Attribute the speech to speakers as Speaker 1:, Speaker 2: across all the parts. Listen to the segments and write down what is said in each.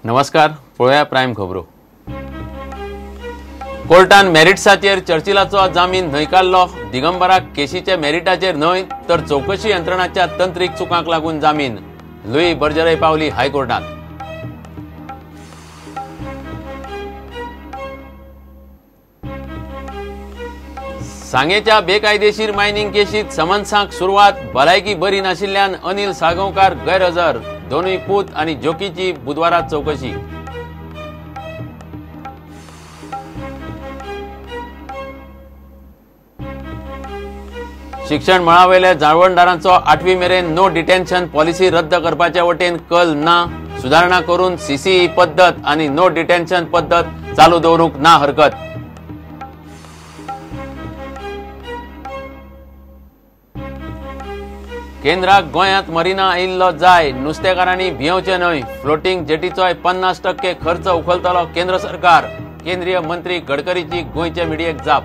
Speaker 1: नमस्कार, पळोवया प्रायम खबरो। कोर्टान मेरिट्साचेर चर्चिलाचो जामीन न्हयकारलो। दिगंबराक केशीचे मेरिटाचेर न्हय तर चौकशी यंत्रणाच्या तंत्रीक चुकांक लागून जामीन। लुई बर्जरय पावली हायकोर्टात। सांगेच्या बेकायदेशीर मायनिंग केशीत समन्साक सुरवात। भलायकी बरी नाशिल्ल्यान अनिल साळगांवकार गैरहजर। दोनूय पूत आनी जोकीची बुधवारात चौकशी। शिक्षण मळावेल्या जाळवणदारांचो 8वी मेरेन नो डिटेन्शन पॉलिसी रद्द करपाचे वटेन कल ना। सुधारणा करून सीसीई पद्धत आनी नो डिटेन्शन पद्धत चालू दवरूंक ना हरकत। केंद्राक गोंयांत मरिना आयिल्लो जाय। नुस्तेकारांनी भियेवचे न्हय। फ्लोटिंग जेटीचोय 50% खर्च उखलतलो केंद्र सरकार। केंद्रीय मंत्री गडकरीची गोंयचे मिडियेक जाप।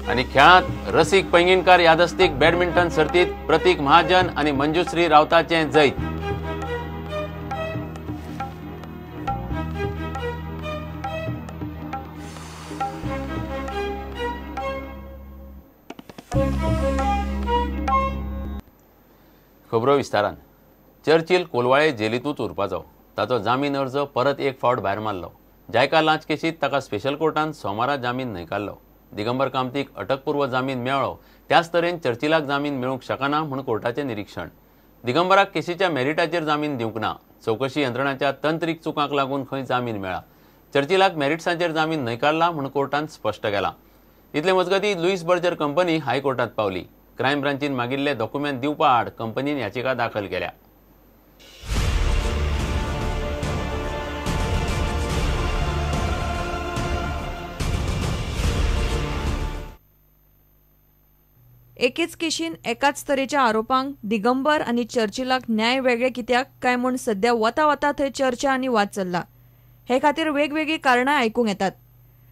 Speaker 1: आनी खेळांत रसिक पैंगीणकार यादस्तीक बॅडमिंटन सर्तीत प्रतीक महाजन आनी मंजुश्री रावताचे जैत। खबरो विस्तारान। चर्चिल कोलवाळे जेलीतूच उरपाचो। ताचो जामीन अर्ज परत एक फावट भायर मारलो। जायका लांच केशीत ताका स्पेशल कोर्टान सोमारा जामीन न्हयकारलो। दिगंबर कामतीक अटकपूर्व जामीन मेळ्ळो त्याच तरेन चर्चिलाक जामीन मेळूंक शकना म्हूण कोर्टाचें निरीक्षण। दिगंबराक केशीच्या मेरिटाचेर जामीन दिवंक ना। चौकशी यंत्रणाच्या तंत्रीक चुकांक लागून खंय जामीन मेळ्ळा। चर्चिलाक मेरिट्साचेर जामीन न्हयकारला म्हूण कोर्टान स्पश्ट केला। इतले मजगतीं लुईस बर्जर कंपनी हायकोर्टात पावली। क्रायम ब्रांचीन मागिल्ले डॉक्युमेंट दिवपा आड कंपनीन याचिका दाखल केल्या।
Speaker 2: एकेच केशीन एकाच तरेच्या आरोपांक दिगंबर आनी चर्चिलाक न्याय वेगळे कित्याक काय म्हूण सध्या वता वता थंय चर्चा आनी वाद चल्ला। हे खातीर वेगवेगळी कारणां आयकूंक येतात।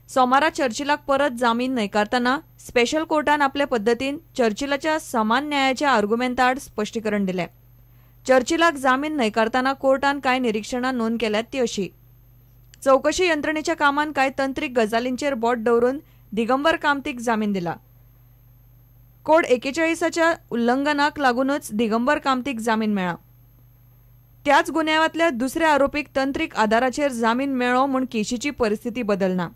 Speaker 2: सोमारा चर्चिलाक परत जामीन न्हयकारतना स्पेशल कोर्टान आपले पद्दतीन चर्चिलाच्या समान न्यायाच्या आर्ग्युमेंटा आड स्पश्टीकरण दिलें। चर्चिलाक जामीन न्हयकारतना कोर्टान कांय निरीक्षणां नोंद केल्यात ती अशी। चौकशी यंत्रणेच्या कामान कांय तंत्रीक गजालींचेर बोट दवरून दिगंबर कामतीक जामीन दिला। कोड 41च्या उल्लंघनाक लागूनच दिगंबर कामतीक जामीन मेळ्ळा। त्याच गुन्यांवांतल्या दुसऱ्या आरोपीक तंत्रीक आधाराचेर जामीन मेळ्ळो म्हूण केशीची परिस्थिती बदलना।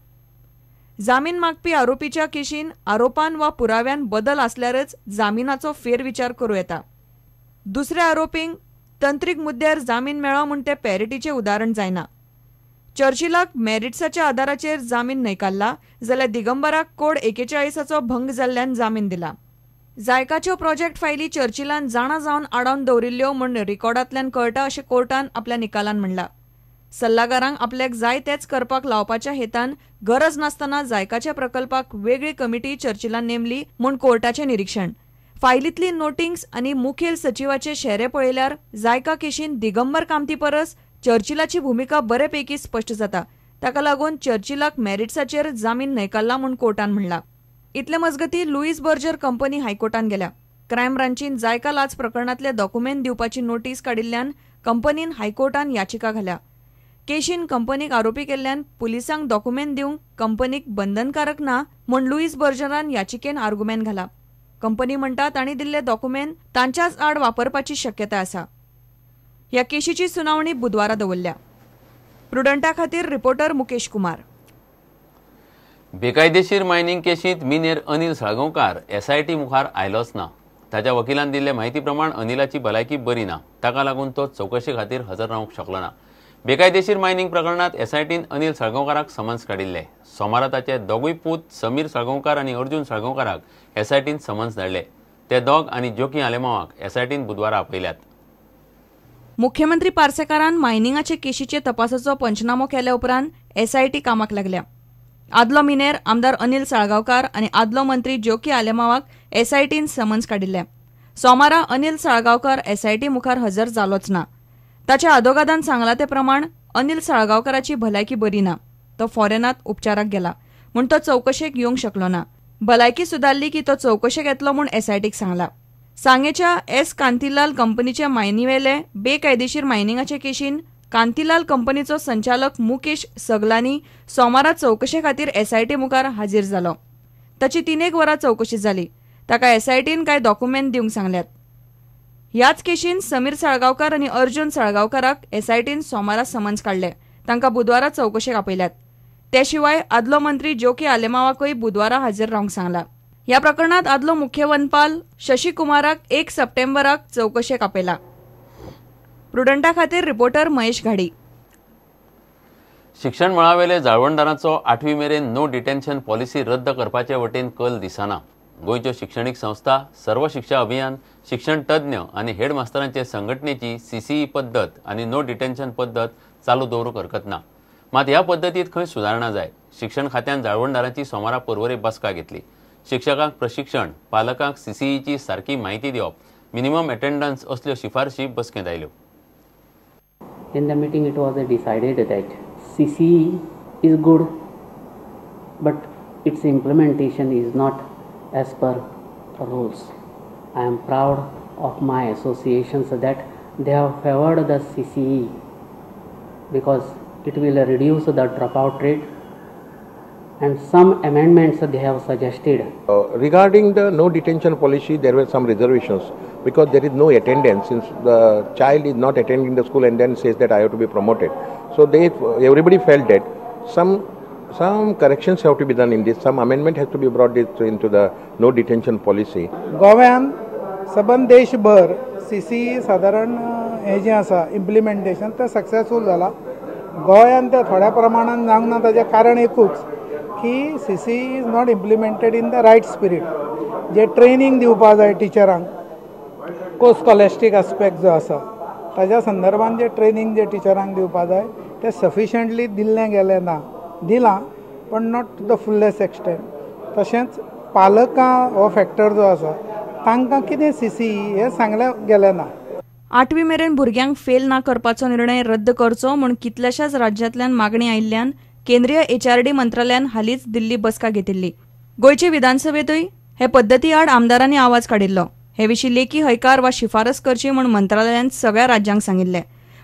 Speaker 2: जामीन मागपी आरोपीच्या केशीन आरोपान वा पुराव्यान बदल आसल्यारच जामीनाचो फेरविचार करूं येता। दुसऱ्या आरोपींक तंत्रीक मुद्द्यार जामीन मेळ्ळो म्हूण ते पॅरिटीचें उदाहरण जायना। चर्चिलाक मेरिट्साच्या आधाराचेर जामीन न्हयकारला जाल्यार दिगंबराक कोड 41चो भंग जाल्ल्यान जामीन दिला। जायकाच्यो प्रोजेक्ट फायली चर्चिलान जाणा जावन आडावन दवरिल्ल्यो म्हूण रिकॉर्डांतल्यान कळटा अशें कोर्टान आपल्या निकालान म्हणला। सल्लागारांक आपल्याक जाय तेच करपाक लावपाच्या हेतान गरज नासतना जायकाच्या प्रकल्पाक वेगळी कमिटी चर्चिलान नेमली म्हूण कोर्टाचें निरीक्षण। फायलींतली नोटिंग्स आनी मुखेल सचिवाचे शेरे पळयल्यार जायका केशीन दिगंबर कामती परस चर्चिलाची भुमिका बरेपैकी स्पश्ट जाता। ताका लागून चर्चिलाक मेरिट्साचेर जामीन न्हयकारला म्हूण कोर्टान म्हणला। इतले मजगतीं लुईस बर्जर कंपनी हायकोर्टान गेल्या। क्रायम ब्रांचीन जायका लाच प्रकरणातले डॉक्युमेंट दिवपाची नोटीस काडिल्ल्यान कंपनीन हायकोर्टान याचिका घाल्या। केशीन कंपनीक आरोपी केल्ल्यान पुलिसांक डॉक्युमेंट दिवंक कंपनीक बंधनकारक ना म्हूण लुईस बर्जरान याचिकेन आर्ग्युमेंट घाला। कंपनी म्हणटा तांणी दिल्ले डॉक्युमेंट तांच्याच आड वापरपाची शक्यताय आसा। ह्या केशीची सुनावणी बुधवारा दवरल्या। प्रुडंटा खातीर रिपोर्टर मुकेश कुमार।
Speaker 1: बेकायदेशीर मायनिंग केशींत मिनेर अनिल साळगांवकार एसआयटी मुखार आयलोच ना। ताच्या वकिलान दिल्ले म्हायती प्रमाण अनिलाची भलायकी बरी ना। ताका लागून तो चौकशे खातीर हजर रावंक शकलो ना। बेकायदेशीर मायनिंग प्रकरणात एसआयटीन अनिल साळगांवकाराक समन्स काडिल्ले। सोमारा ताचे दोगूय पूत समीर साळगांवकार आनी अर्जुन साळगांवकाराक एसआयटीन समन्स धाडले। ते दोग आनी जोकी आलेमावाक एसआयटीन बुधवारा आपयल्यात।
Speaker 2: मुख्यमंत्री पार्सेकारान मायनिंगाचे केशीचे तपासाचो पंचनामो केल्या उपरांत एसआयटी कामाक लागल्या। आदलो मिनेर आमदार अनिल साळगांवकार आनी आदलो मंत्री जोकी आलेमावाक एसआयटीन समन्स काडिल्ले। सोमारा अनिल साळगांवकार एसआयटी मुखार हजर जालोच ना। ताच्या आदोगादान सांगला ते प्रमाण अनिल साळगांवकाराची भलायकी बरी ना। तो फॉरेनात उपचाराक गेला म्हूण तो चौकशेक येवंक शकलो ना। भलायकी सुदारली की तो चौकशेक येतलो म्हूण एसआयटीक सांगला। सांगेच्या एस कांतीलाल कंपनीच्या मायनीवेले बेकायदेशीर मायनिंगाचे केशीन कांतीलाल कंपनीचो संचालक मुकेश सगलानी सोमारा चौकशे खातीर एसआयटी मुखार हाजीर जालो. ताची 3 वरां चौकशी जाली. ताका एसआयटीन कांय डॉक्युमेंट दिवंक सांगल्यात. ह्याच केशीन समीर साळगांवकार आनी अर्जुन साळगांवकाराक एसआयटीन सोमारा समन्स काडले. तांकां बुधवारा चौकशेक आपयल्यात. ते शिवाय आदलो मंत्री जोके आलेमावाकूय बुधवारा हाजीर रावंक सांगला. ह्या प्रकरणात आदलो मुख्य वनपाल शशी कुमाराक 1 सप्टेंबराक चौकशेक आपयला. प्रुडंटा खातीर रिपोर्टर महेश घाडी.
Speaker 1: शिक्षण मळावेले जाळवणदारांचो 8वी मेरेन नो डिटेन्शन पॉलिसी रद्द करपाचे वटेन कल दिसना. गोंयच्यो शिक्षणीक संस्था, सर्व शिक्षा अभियान, शिक्षण तज्ञ आनी हेडमास्तरांचे संघटनेची सीसीई पद्दत आनी नो डिटेन्शन पद्दत चालू दवरूंक हरकत ना. मात ह्या पद्दतीत खंय सुदारणा जाय. शिक्षण खात्यान जाळवणदारांची सोमारा पर्वरी बसका घेतली. शिक्षकांक प्रशिक्षण, पालकांक सीसीईची सारकी माहिती दिवप, मिनिमम अटेंडन्स असल्यो शिफारशी बसकेंत आयल्यो.
Speaker 3: In the meeting it was decided that CCE is good, but its implementation is not as per rules. I am proud of my associations that they have favored the CCE because it will reduce the dropout rate, and some amendments they have suggested.
Speaker 4: Regarding the no detention policy, there were some reservations because there is no attendance since the child is not attending the school and then says that I have to be promoted. So everybody felt that some corrections have to be done in this. Some amendment has to be brought into the no detention policy.
Speaker 5: गोव्यान सबंद देशभर CCE साधारण हे जे आसा implementation ते successful जाला. गोंयान ते थोड्या प्रमाणात जावंक ना. ताजें कारण एकूच की CCE is not implemented in the right spirit. जे ट्रेनिंग दिवपा जाय टिचरांक, को स्कॉलॅस्टीक आस्पेक्ट जो आसा ताज्या संदर्भात जे ट्रेनिंग जे टिचरांक दिवपा जाय ते सफिशियंटली दिल्लें गेलें ना. दिलां पण नॉट टू द फुल्लेस्ट एक्सटेंट. तशेंच पालकां हो फॅक्टर जो आसा तांकां कितें CCE हें सांगलें गेलें ना.
Speaker 2: 8वी मेरेन भुरग्यांक फेल ना करपाचो निर्णय रद्द करचो म्हूण कितल्याशाच राज्यांतल्यान मागणी आयिल्ल्यान केंद्रीय HRD मंत्रालयान हालींच दिल्ली बसका घेतिल्ली. गोंयचे विधानसभेतूय हे पद्दती आड आमदारांनी आवाज काडिल्लो. हे विशीं लेखी हयकार वा शिफारस करची म्हूण मंत्रालयान सगळ्या राज्यांक सांगिल्लें.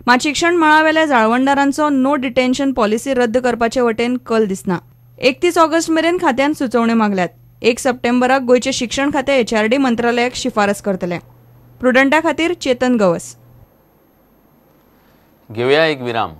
Speaker 2: मात शिक्षण मळावेल्या जाळवणदारांचो नो डिटेन्शन पॉलिसी रद्द करपाचे वटेन कल दिसना. 31 ऑगस्ट मेरेन खात्यान सुचोवण्यो मागल्यात. 1 सप्टेंबराक गोंयचे शिक्षण खातें HRD मंत्रालयाक शिफारस करतलें. प्रुडंटा खातीर चेतन गवस.
Speaker 1: घेवया एक विराम.